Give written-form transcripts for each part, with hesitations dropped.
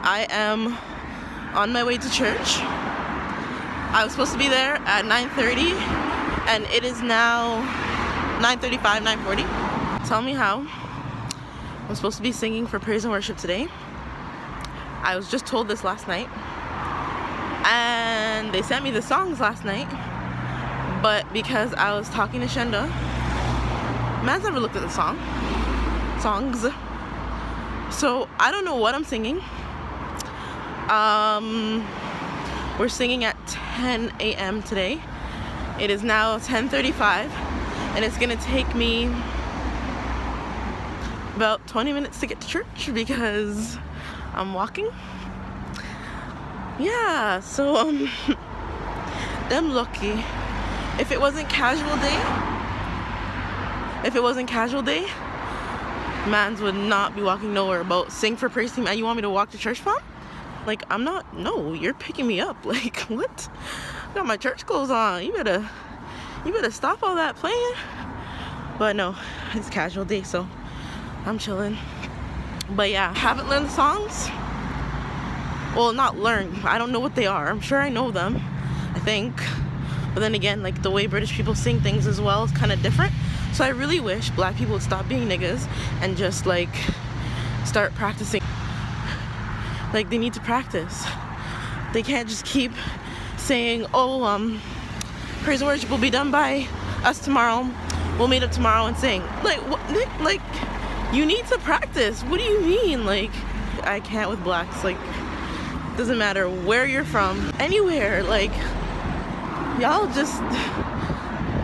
I am on my way to church. I was supposed to be there at 9:30 and it is now 9:35, 9:40. Tell me how. I'm supposed to be singing for praise and worship today. I was just told this last night. And they sent me the songs last night. But because I was talking to Shenda, man's never looked at the songs. So I don't know what I'm singing. We're singing at 10 a.m. today. It is now 10:35 and it's gonna take me about 20 minutes to get to church because I'm walking. Yeah, so them lucky. If it wasn't casual day, mans would not be walking nowhere about sing for praise team and you want me to walk to church, fam? Like, I'm not, no, you're picking me up. Like, what? I got my church clothes on. You better stop all that playing. But no, it's casual day, so I'm chilling. But yeah, haven't learned the songs. Well, not learned. I don't know what they are. I'm sure I know them, I think. But then again, like, the way British people sing things as well is kind of different. So I really wish black people would stop being niggas and just, like, start practicing. Like, they need to practice. They can't just keep saying, oh, praise and worship will be done by us tomorrow. We'll meet up tomorrow and sing. Like, what? Like, you need to practice. What do you mean? Like, I can't with blacks. Like, doesn't matter where you're from, anywhere. Like, y'all just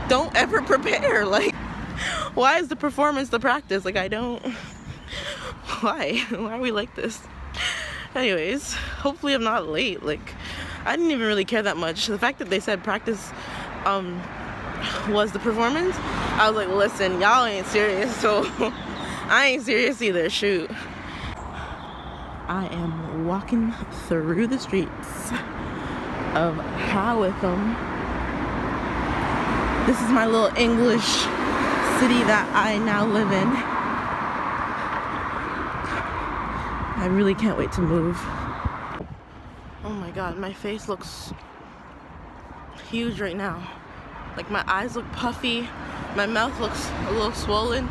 don't ever prepare. Like, why is the performance the practice? Like, I don't. Why are we like this? Anyways, hopefully I'm not late. Like, I didn't even really care that much. The fact that they said practice was the performance, I was like, listen, y'all ain't serious, so I ain't serious either. Shoot. I am walking through the streets of Howitham. This is my little English city that I now live in. I really can't wait to move. Oh my god, my face looks huge right now. Like, my eyes look puffy, my mouth looks a little swollen,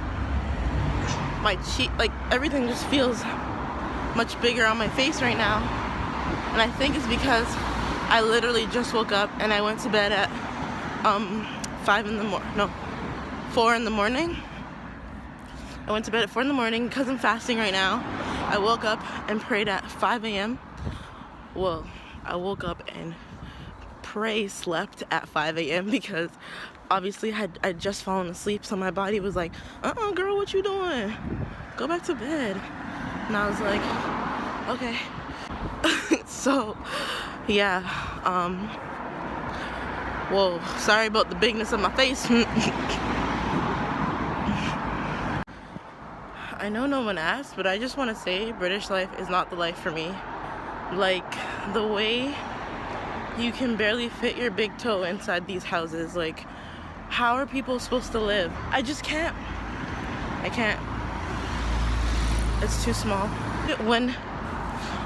my cheek, like, everything just feels much bigger on my face right now. And I think it's because I literally just woke up and I went to bed at 4 in the morning. I went to bed at 4 in the morning because I'm fasting right now. I woke up and prayed at 5 a.m. Well, I woke up and slept at 5 a.m. because obviously I'd just fallen asleep, so my body was like, girl, what you doing? Go back to bed. And I was like, okay. So, yeah, whoa, sorry about the bigness of my face. I know no one asked, but I just want to say British life is not the life for me. Like, the way you can barely fit your big toe inside these houses. Like, how are people supposed to live? I just can't. I can't. It's too small.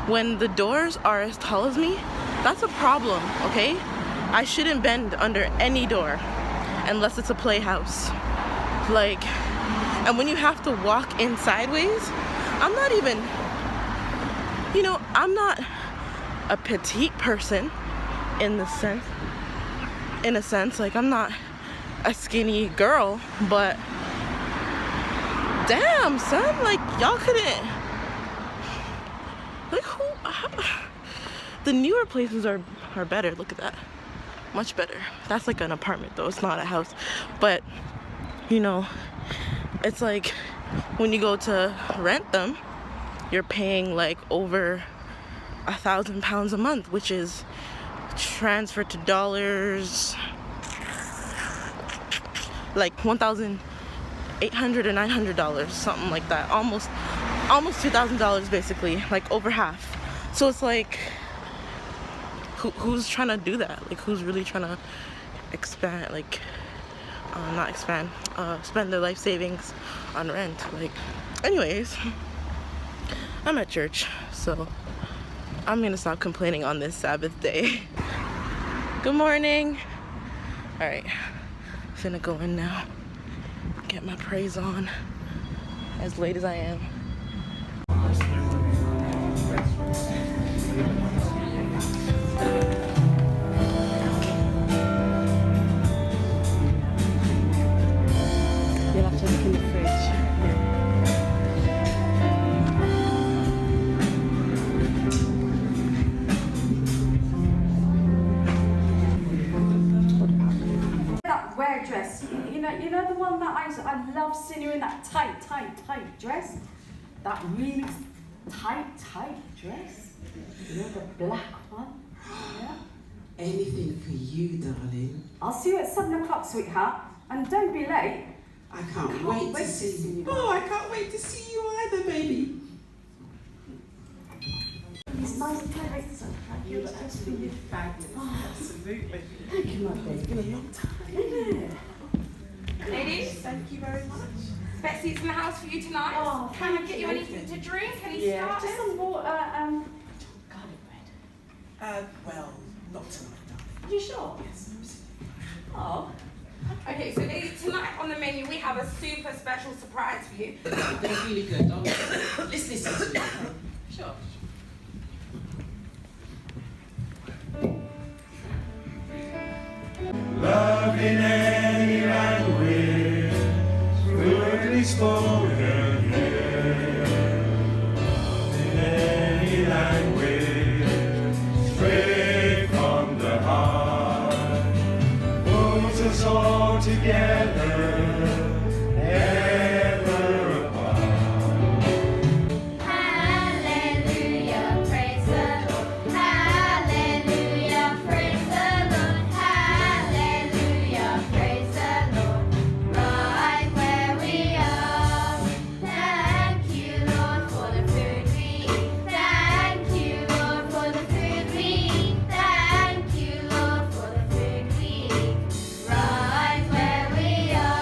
When the doors are as tall as me, that's a problem, okay? I shouldn't bend under any door unless it's a playhouse. Like, and when you have to walk in sideways, I'm not even, I'm not a petite person in a sense, like, I'm not a skinny girl, but damn, son, like, y'all couldn't, like, the newer places are better. Look at that, much better. That's like an apartment though, it's not a house. But it's like when you go to rent them, you're paying like over £1,000 a month, which is transferred to dollars like $1,800 or $900, something like that. Almost $2,000 basically, like over half. So it's like, who's trying to do that? Like, who's really trying to expand, like, spend their life savings on rent? Like, anyways, I'm at church, so I'm gonna stop complaining on this Sabbath day. Good morning. All right, finna go in now. Get my praise on as late as I am. You'll have to look in the fridge. That wear dress, you know the one that I love seeing you in, that tight dress, that really tight dress, you know, the black one. Yeah. Anything for you, darling. I'll see you at 7 o'clock, sweetheart, and don't be late. I can't wait to see you. Oh, I can't wait to see you either, baby. It's nice clothes. You look absolutely fabulous. Oh, absolutely. Thank you, my baby. It's been a long time. Ladies, Thank you very much. Betsy's in the house for you tonight. Oh, Can I thank get you you. anything to drink? Any Yeah, starters? just some water, garlic bread. Well, not tonight, darling. Are you sure? Yes, absolutely. Oh. Okay, so ladies, tonight on the menu we have a super special surprise for you. They're really good. Let's listen to them. Sure. Love in any language, fluently spoken here. Love in any language, straight from the heart, holds us all together, never apart. Hallelujah, praise the Lord. Hallelujah, praise the Lord. Hallelujah, praise the Lord. Right where we are. Thank you, Lord, for the food we eat. Thank you, Lord, for the food we eat. Thank you, Lord, for the food we eat. Right where we are.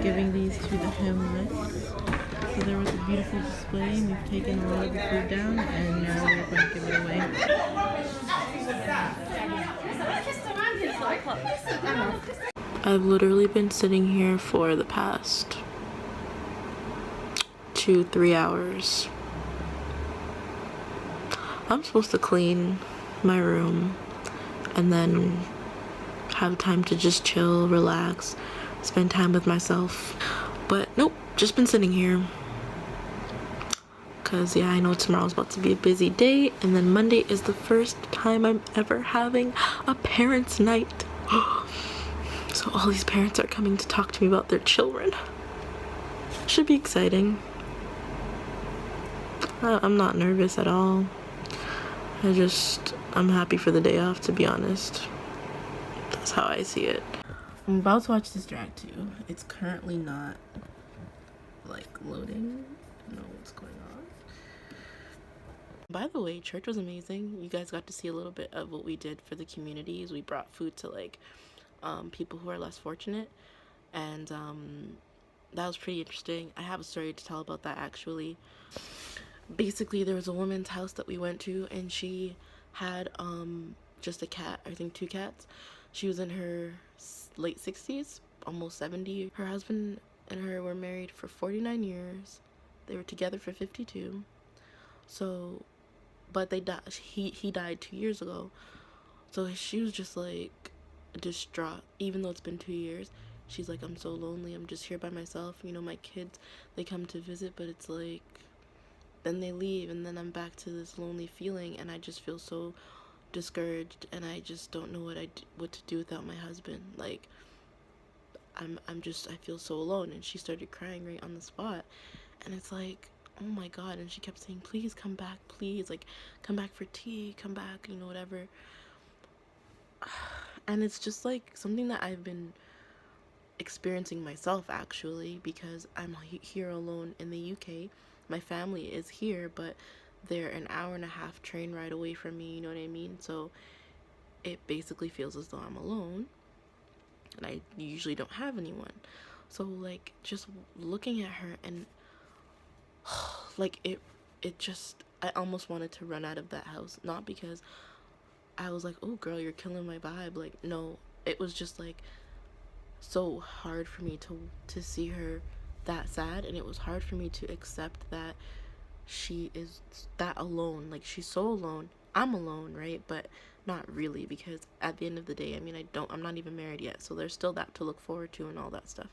Giving these to the homeless. So there was a beautiful display, and we've taken a lot of the food down, and now we're going to give it away. I've literally been sitting here for the past 2-3 hours. I'm supposed to clean my room and then have time to just chill, relax, spend time with myself. But nope, just been sitting here. Cause yeah, I know tomorrow's about to be a busy day, and then Monday is the first time I'm ever having a parents' night. So all these parents are coming to talk to me about their children. Should be exciting. I'm not nervous at all. I'm happy for the day off, to be honest. That's how I see it. I'm about to watch this drag too. It's currently not like loading. I don't know what's going on. By the way, church was amazing. You guys got to see a little bit of what we did for the communities. We brought food to like people who are less fortunate, and that was pretty interesting. I have a story to tell about that actually. Basically, there was a woman's house that we went to, and she had just a cat, I think 2 cats. She was in her late 60s, almost 70. Her husband and her were married for 49 years. They were together for 52. So, but they died. He died 2 years ago. So she was just like distraught, even though it's been 2 years. She's like, I'm so lonely. I'm just here by myself. You know, my kids, they come to visit, but it's like, then they leave, and then I'm back to this lonely feeling, and I just feel so discouraged, and I just don't know what to do without my husband. Like, I feel so alone. And she started crying right on the spot, and it's like, oh my God. And she kept saying, please come back, please, like, come back for tea, come back, you know, whatever. And it's just like something that I've been experiencing myself, actually, because I'm here alone in the UK. My family is here, but they're an 1.5-hour train ride away from me, you know what I mean? So it basically feels as though I'm alone, and I usually don't have anyone. So like just looking at her and like it just, I almost wanted to run out of that house. Not because I was like, oh girl, you're killing my vibe, like no, it was just like so hard for me to see her that sad, and it was hard for me to accept that she is that alone. Like she's so alone. I'm alone, right? But not really, because at the end of the day, I mean, I'm not even married yet, so there's still that to look forward to and all that stuff.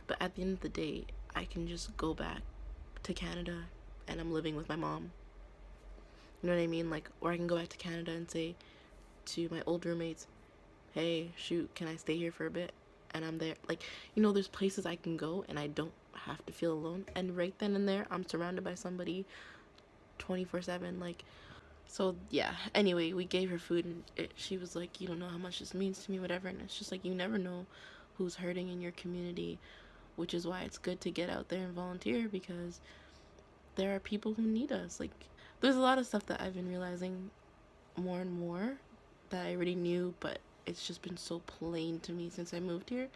But at the end of the day, I can just go back to Canada and I'm living with my mom. You know what I mean? Like, or I can go back to Canada and say to my old roommates, hey, shoot, can I stay here for a bit? And I'm there. Like, you know, there's places I can go and I don't have to feel alone. And right then and there, I'm surrounded by somebody 24/7. Like, so yeah. Anyway, we gave her food and she was like, you don't know how much this means to me, whatever. And it's just like, you never know who's hurting in your community, which is why it's good to get out there and volunteer, because there are people who need us. Like, there's a lot of stuff that I've been realizing more and more that I already knew, but it's just been so plain to me since I moved here.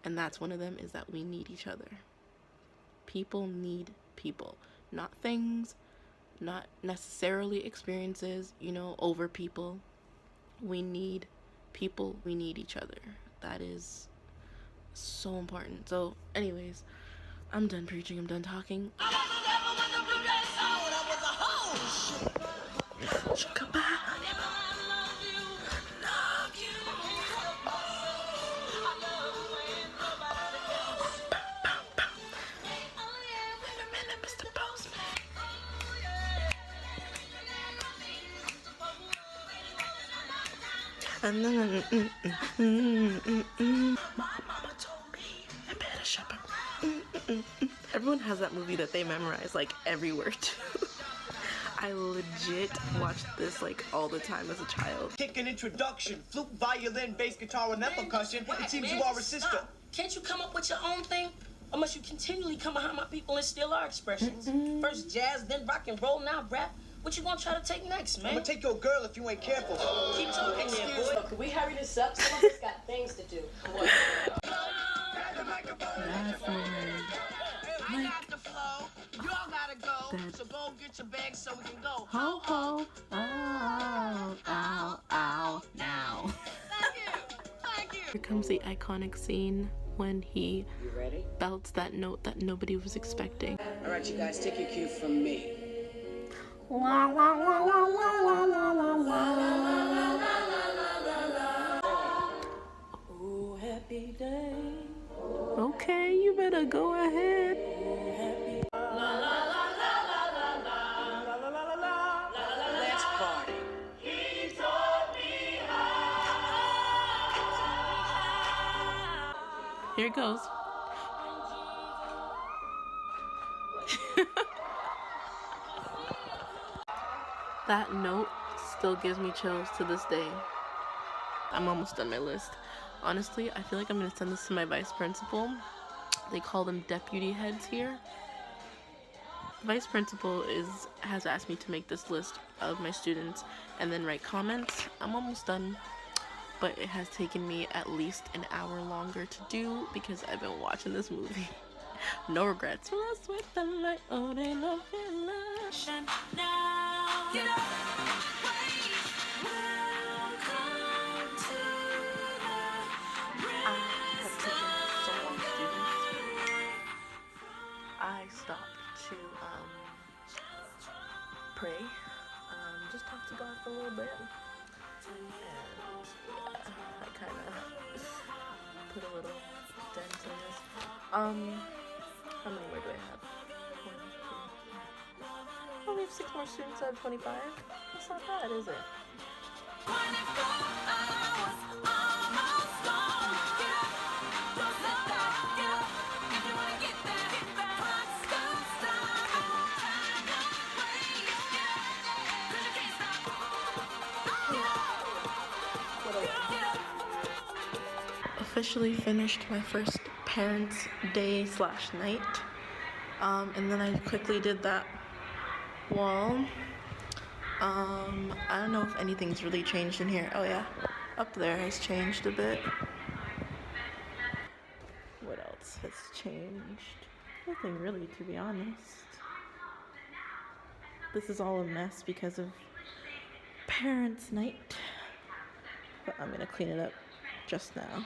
And that's one of them, is that we need each other. People need people, not things, not necessarily experiences, you know, over people. We need people, we need each other. That is so important. So anyways, I'm done preaching, I'm done talking. Goodbye, honey. Love you. Wait a minute, Mr. Postman. My mama told me I better shop her. Everyone has that movie that they memorize like every word to. I legit watched this like all the time as a child. Kick an introduction, flute, violin, bass guitar, and that percussion. It seems you are a sister. Stop. Can't you come up with your own thing? Or must you continually come behind my people and steal our expressions? First jazz, then rock and roll, now rap. What you gonna try to take next, man? I'm gonna take your girl if you ain't careful. Keep talking there, boy. Could we hurry this up? Some of us got things to do. I got the flow. Y'all gotta go. So go get your bags so we can go. Ho ho, ow, ow, ow, now. Thank you. Thank you. Here comes the iconic scene when he belts that note that nobody was expecting. All right, you guys, take your cue from me. La la la la la la la la. Oh, happy day. Okay, you better go ahead. Let's party. Here it goes. That note still gives me chills to this day. I'm almost done my list. Honestly, I feel like I'm gonna send this to my vice principal. They call them deputy heads here. Vice principal has asked me to make this list of my students and then write comments. I'm almost done, but it has taken me at least an hour longer to do because I've been watching this movie. No regrets. Lost with the light, oh, they love it. Now, get up. I stopped to pray, just talk to God for a little bit, and yeah, I kind of put a little dent in this. How many more do I have? 1, 2. Oh, we have 6 more students out of 25. That's not bad, is it? Officially finished my first parents' day / night, and then I quickly did that wall. I don't know if anything's really changed in here. Oh yeah, up there has changed a bit. What else has changed? Nothing really, to be honest. This is all a mess because of parents' night. But I'm gonna clean it up just now.